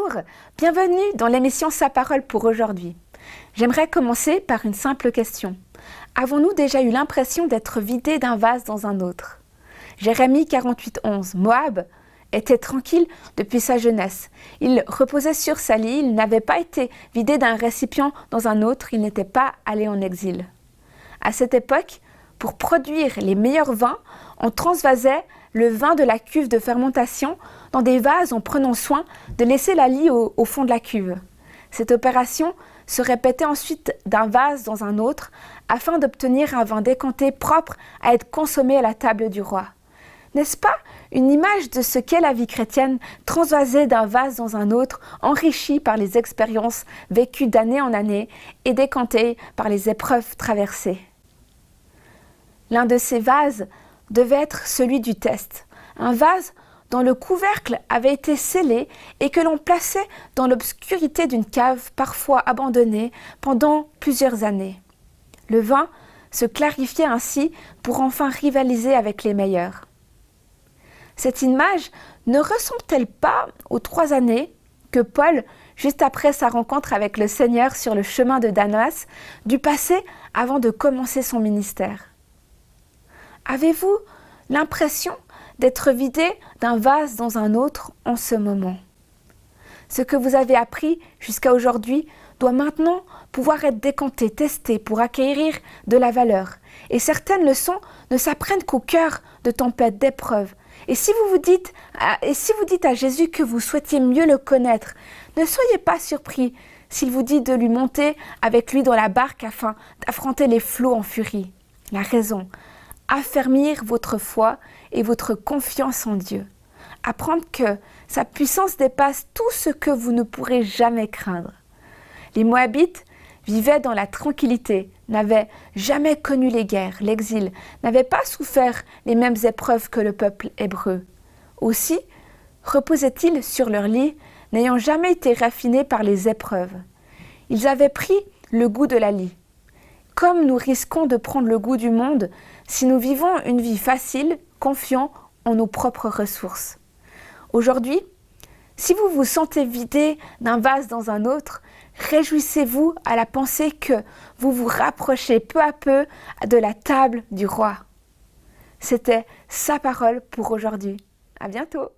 Bonjour, bienvenue dans l'émission Sa parole pour aujourd'hui. J'aimerais commencer par une simple question. Avons-nous déjà eu l'impression d'être vidés d'un vase dans un autre? Jérémie 48:11, Moab était tranquille depuis sa jeunesse. Il reposait sur sa lie, il n'avait pas été vidé d'un récipient dans un autre, il n'était pas allé en exil. À cette époque, pour produire les meilleurs vins, on transvasait le vin de la cuve de fermentation dans des vases en prenant soin de laisser la lie au fond de la cuve. Cette opération se répétait ensuite d'un vase dans un autre afin d'obtenir un vin décanté propre à être consommé à la table du roi. N'est-ce pas une image de ce qu'est la vie chrétienne, transvasée d'un vase dans un autre, enrichie par les expériences vécues d'année en année et décantée par les épreuves traversées? L'un de ces vases devait être celui du test, un vase dont le couvercle avait été scellé et que l'on plaçait dans l'obscurité d'une cave parfois abandonnée pendant plusieurs années. Le vin se clarifiait ainsi pour enfin rivaliser avec les meilleurs. Cette image ne ressemble-t-elle pas aux 3 années que Paul, juste après sa rencontre avec le Seigneur sur le chemin de Damas, dut passer avant de commencer son ministère? Avez-vous l'impression d'être vidé d'un vase dans un autre en ce moment? Ce que vous avez appris jusqu'à aujourd'hui doit maintenant pouvoir être décanté, testé pour acquérir de la valeur. Et certaines leçons ne s'apprennent qu'au cœur de tempêtes, d'épreuves. Et si vous dites à Jésus que vous souhaitiez mieux le connaître, ne soyez pas surpris s'il vous dit de lui monter avec lui dans la barque afin d'affronter les flots en furie. La raison, affermir votre foi et votre confiance en Dieu. Apprendre que sa puissance dépasse tout ce que vous ne pourrez jamais craindre. Les Moabites vivaient dans la tranquillité, n'avaient jamais connu les guerres, l'exil, n'avaient pas souffert les mêmes épreuves que le peuple hébreu. Aussi, reposaient-ils sur leur lit, n'ayant jamais été raffinés par les épreuves. Ils avaient pris le goût de la lie. Comme nous risquons de prendre le goût du monde si nous vivons une vie facile, confiant en nos propres ressources. Aujourd'hui, si vous vous sentez vidé d'un vase dans un autre, réjouissez-vous à la pensée que vous vous rapprochez peu à peu de la table du roi. C'était Sa parole pour aujourd'hui. À bientôt.